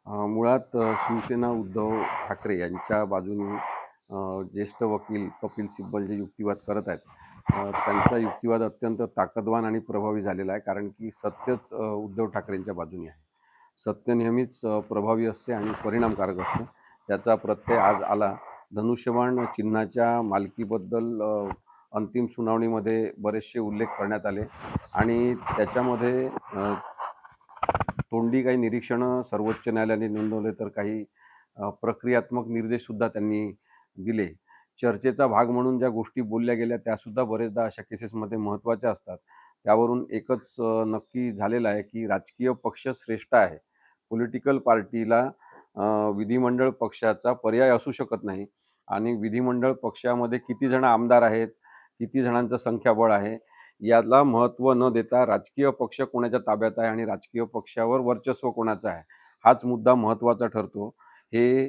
मुळात शिवसेना उद्धव ठाकरे यांच्या बाजूने ज्येष्ठ वकील कपिल सिब्बल जे युक्तिवाद करत आहेत, त्यांचा युक्तिवाद अत्यंत ताकदवान आणि प्रभावी झालेला आहे. कारण की सत्यच उद्धव ठाकरेंच्या बाजूने आहे. सत्य नेहमीच प्रभावी असते आणि परिणामकारक असते. त्याचा प्रत्यय आज आला. धनुष्यबाण चिन्हाच्या मालकीबद्दल अंतिम सुनावणीमध्ये बरेचसे उल्लेख करण्यात आले आणि त्याच्यामध्ये तोंडी काही निरीक्षणं सर्वोच्च न्यायालयाने नोंदवले, तर काही प्रक्रियात्मक निर्देशसुद्धा त्यांनी दिले. चर्चेचा भाग म्हणून ज्या गोष्टी बोलल्या गेल्या त्यासुद्धा बरेचदा अशा केसेसमध्ये महत्त्वाच्या असतात. त्यावरून एकच नक्की झालेलं आहे की राजकीय पक्ष श्रेष्ठ आहे. पॉलिटिकल पार्टीला विधिमंडळ पक्षाचा पर्याय असू शकत नाही आणि विधिमंडळ पक्षामध्ये किती जण आमदार आहेत, किती जणांचं संख्याबळ आहे, याला महत्त्व न देता राजकीय पक्ष कोणाच्या ताब्यात आहे आणि राजकीय पक्षावर वर्चस्व कोणाचं आहे, हाच मुद्दा महत्त्वाचा ठरतो. हे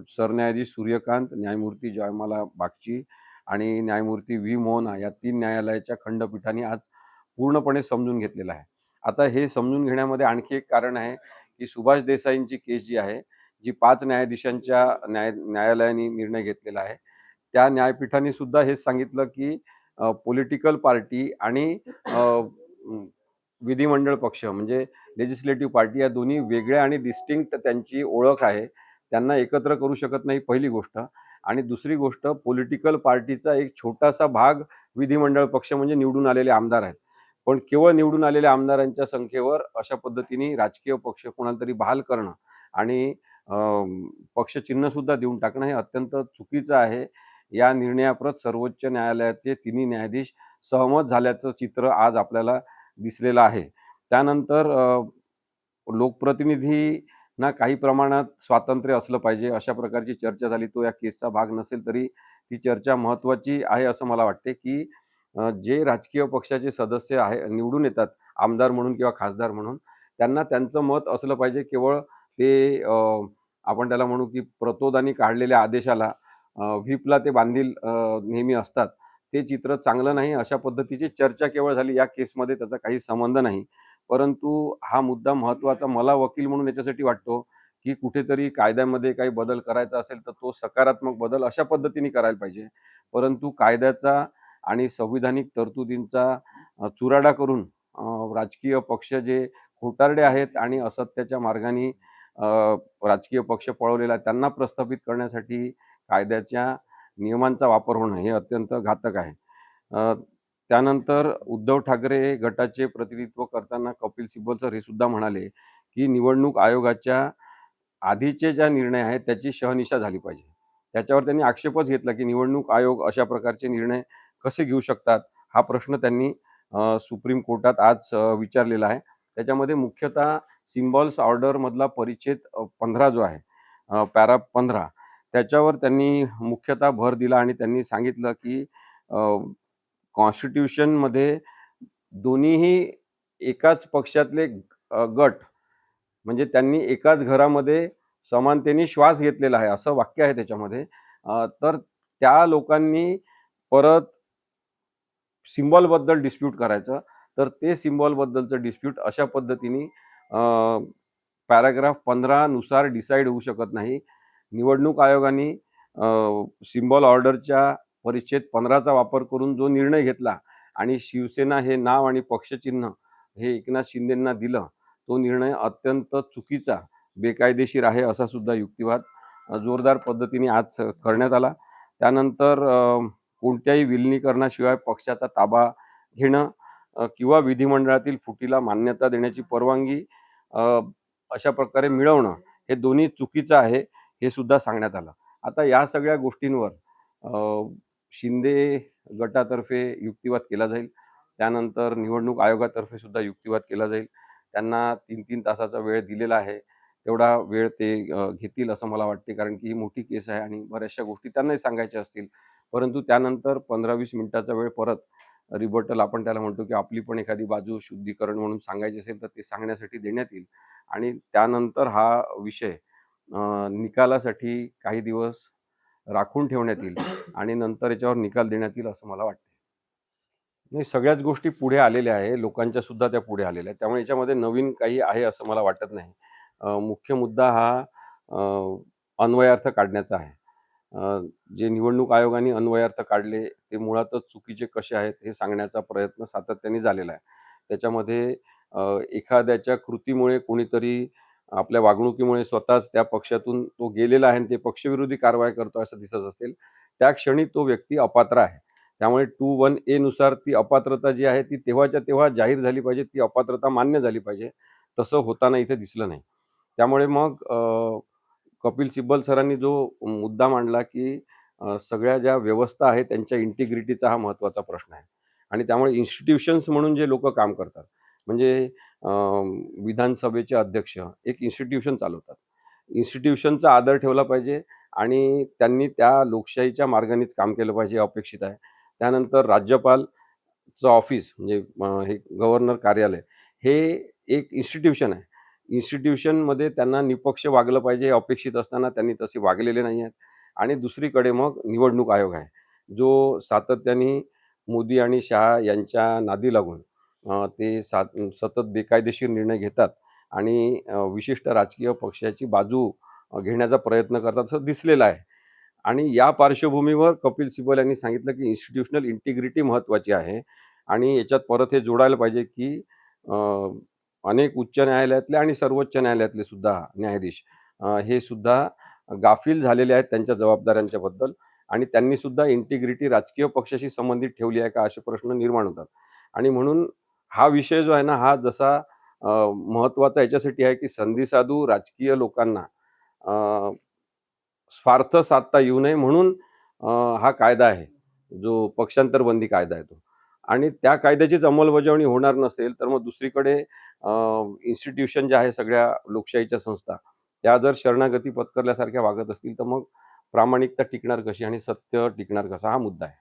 सरन्यायाधीश सूर्यकांत, न्यायमूर्ती जयमाला बागची आणि न्यायमूर्ती व्ही मोहना या 3 न्यायालयाच्या खंडपीठाने आज पूर्णपणे समजून घेतलेलं आहे. आता हे समजून घेण्यामध्ये आणखी एक कारण आहे की सुभाष देसाईंची केस जी आहे, जी 5 न्यायाधीशांच्या न्यायालयाने निर्णय घेतलेला आहे. त्या न्यायपीठाने सुद्धा हेच सांगितलं की पॉलिटिकल पार्टी आणि विधिमंडळ पक्ष म्हणजे लेजिस्लेटिव्ह पार्टी या दोन्ही वेगळ्या आणि डिस्टिंक्ट त्यांची ओळख आहे. त्यांना एकत्र करू शकत नाही, पहिली गोष्ट. आणि दुसरी गोष्ट, पॉलिटिकल पार्टीचा एक छोटासा भाग विधिमंडळ पक्ष म्हणजे निवडून आलेले आमदार आहेत. पण केवळ निवडून आलेल्या आमदारांच्या संख्येवर अशा पद्धतीने राजकीय पक्ष कोणाला तरी बहाल करणं आणि पक्ष चिन्हसुद्धा देऊन टाकणं हे अत्यंत चुकीचं आहे. या निर्णयाप्रत सर्वोच्च न्यायालयाचे तिन्ही न्यायाधीश सहमत झाल्याचं चित्र आज आपल्याला दिसलेलं आहे. त्यानंतर लोकप्रतिनिधींना काही प्रमाणात स्वातंत्र्य असलं पाहिजे, अशा प्रकारची चर्चा झाली. तो या केसचा भाग नसेल तरी ती चर्चा महत्त्वाची आहे असं मला वाटते, की जे राजकीय पक्षाचे सदस्य निवडून येतात आमदार म्हणून किंवा खासदार म्हणून, त्यांना त्यांचं मत असलं पाहिजे. केवळ ते आपण त्याला म्हणू की प्रतोदानी काढलेल्या आदेशाला व्हीपला ते बांधील नेहमी असतात. ते चित्र चांगलं नाही. अशा पद्धतीची चर्चा केवळ झाली. या केसमध्ये त्याचा काही संबंध नाही. परंतु हा मुद्दा महत्त्वाचा मला वकील म्हणून याच्यासाठी वाटतो, की कुठेतरी कायद्यामध्ये काही बदल करायचा असेल तर तो सकारात्मक बदल अशा पद्धतीने करायला पाहिजे. परंतु कायद्याचा आणि संविधानिक तरतुदींचा चुराडा करून राजकीय पक्ष जे खोटारडे आहेत आणि असत्याच्या मार्गाने राजकीय पक्ष पळवलेला आहे, त्यांना प्रस्थापित करण्यासाठी कायद्याच्या नियमांचा वापर होणं हे अत्यंत घातक आहे. त्यानंतर उद्धव ठाकरे गटाचे प्रतिनिधित्व करताना कपिल सिब्बल सर हे सुद्धा म्हणाले, की निवडणूक आयोगाच्या आधीचे ज्या निर्णय आहेत त्याची शहानिशा झाली पाहिजे. त्याच्यावर त्यांनी आक्षेपच घेतला, की निवडणूक आयोग अशा प्रकारचे निर्णय कसे घेऊ शकतात? हा प्रश्न त्यांनी सुप्रीम कोर्टात आज विचारलेला आहे. त्याच्यामध्ये मुख्यतः सिम्बॉल्स ऑर्डरमधला परिच्छेद 15 जो आहे, पॅरा 15 त्याच्यावर त्यांनी मुख्यतः भर दिला आणि त्यांनी सांगितलं, की कॉन्स्टिट्यूशनमध्ये दोन्हीही एकाच पक्षातले गट म्हणजे त्यांनी एकाच घरामध्ये समानतेने श्वास घेतलेला आहे, असं वाक्य आहे त्याच्यामध्ये. तर त्या लोकांनी परत सिम्बॉलबद्दल डिस्प्यूट करायचं, तर ते सिम्बॉलबद्दलचं डिस्प्यूट अशा पद्धतीने पॅराग्राफ 15 नुसार डिसाईड होऊ शकत नाही. निवडणूक आयोगाने सिम्बॉल ऑर्डरच्या परिच्छेद 15चा वापर करून जो निर्णय घेतला आणि शिवसेना हे नाव आणि पक्षचिन्ह हे एकनाथ शिंदेंना दिलं, तो निर्णय अत्यंत चुकीचा, बेकायदेशीर आहे असा सुद्धा युक्तिवाद जोरदार पद्धतीने आज करण्यात आला. त्यानंतर कोणत्याही विलिनीकरणाशिवाय पक्षाचा ताबा घेणं किंवा विधिमंडळातील फुटीला मान्यता देण्याची परवानगी अशा प्रकारे मिळवणं हे दोन्ही चुकीचं आहे, हे सुद्धा सांगण्यात आलं. आता या सगळ्या गोष्टींवर शिंदे गटातर्फे युक्तिवाद केला जाईल. त्यानंतर निवडणूक आयोगातर्फे सुद्धा युक्तिवाद केला जाईल. त्यांना 3-3 तासाचा वेळ दिलेला आहे. तेवढा वेळ ते घेतील असं मला वाटते, कारण की ही मोठी केस आहे आणि बऱ्याचशा गोष्टी त्यांनाही सांगायच्या असतील. परंतु त्यानंतर 15-20 मिनिटाचा वेळ परत रिबटल आपण त्याला म्हणतो, की आपली पण एखादी बाजू शुद्धीकरण म्हणून सांगायची असेल तर ते सांगण्यासाठी देण्यात येईल आणि त्यानंतर हा विषय निकालासाठी काही दिवस राखून ठेवण्यात येईल आणि नंतर याच्यावर निकाल देण्यात येईल असं मला वाटतं. नाही, सगळ्याच गोष्टी पुढे आलेल्या आहे. लोकांच्या सुद्धा त्या पुढे आलेल्या आहेत. त्यामुळे याच्यामध्ये नवीन काही आहे असं मला वाटत नाही. मुख्य मुद्दा हा अ, अन्वयार्थ काढण्याचा आहे. अ, जे निवडणूक आयोगाने अन्वयार्थ काढले ते मुळातच चुकीचे कसे आहेत हे सांगण्याचा प्रयत्न सातत्याने झालेला आहे. त्याच्यामध्ये एखाद्याच्या कृतीमुळे कोणीतरी आपल्या वागणुकीमुळे स्वतःच त्या पक्षातून तो गेलेला आहे आणि ते पक्षविरोधी कारवाई करतो असं दिसत असेल, त्या क्षणी तो व्यक्ती अपात्र आहे. त्यामुळे 21A नुसार ती अपात्रता जी आहे ती तेव्हाच्या तेव्हा जाहीर झाली पाहिजे. ती अपात्रता मान्य झाली पाहिजे. तसं होताना इथे दिसलं नाही. त्यामुळे मग कपिल सिब्बल सरांनी जो मुद्दा मांडला, की सगळ्या ज्या व्यवस्था आहेत त्यांच्या इंटिग्रिटीचा हा महत्त्वाचा प्रश्न आहे. आणि त्यामुळे इन्स्टिट्यूशन्स म्हणून जे लोकं काम करतात, म्हणजे अ, विधानसभेचे अध्यक्ष एक इन्स्टिट्यूशन चालवतात. इन्स्टिट्यूशनचा आदर ठेवला पाहिजे आणि त्यांनी त्या लोकशाहीच्या मार्गानेच काम केलं पाहिजे हे अपेक्षित आहे. त्यानंतर राज्यपालचं ऑफिस म्हणजे हे गव्हर्नर कार्यालय हे एक इन्स्टिट्यूशन आहे. इन्स्टिट्यूशनमध्ये त्यांना निपक्ष वागलं पाहिजे हे अपेक्षित असताना त्यांनी तसे वागलेले नाही आहेत. आणि दुसरीकडे मग निवडणूक आयोग आहे, जो सातत्याने मोदी आणि शहा यांच्या नादी लागून ते सतत बेकायदेशीर निर्णय घेतात आणि विशिष्ट राजकीय पक्षाची बाजू घेण्याचा प्रयत्न करतात असं दिसलेलं आहे. आणि या पार्श्वभूमीवर कपिल सिब्बल यांनी सांगितलं, की इन्स्टिट्यूशनल इंटिग्रिटी महत्त्वाची आहे आणि याच्यात परत हे जोडायला पाहिजे, की अ, अनेक उच्च न्यायालयातले आणि सर्वोच्च न्यायालयातले सुद्धा न्यायाधीश हे सुद्धा गाफील झालेले आहेत त्यांच्या जबाबदाऱ्यांच्या बद्दल आणि त्यांनी सुद्धा इंटिग्रिटी राजकीय पक्षाशी संबंधित ठेवली आहे का असे प्रश्न निर्माण होतात. आणि म्हणून हा विषय जो आहे ना, हा जसा महत्त्वाचा याच्यासाठी आहे, की संधीसाधू राजकीय लोकांना अ, स्वार्थ साधता येऊ नये म्हणून हा कायदा आहे, जो पक्षांतर बंदी कायदा आहे तो. आणि त्या कायद्याचीच अंमलबजावणी होणार नसेल, तर मग दुसरीकडे इन्स्टिट्यूशन ज्या आहे सगळ्या लोकशाहीच्या संस्था, त्या जर शरणागती पत्करल्यासारख्या वागत असतील, तर मग प्रामाणिकता टिकणार कशी आणि सत्य टिकणार कसं हा मुद्दा आहे.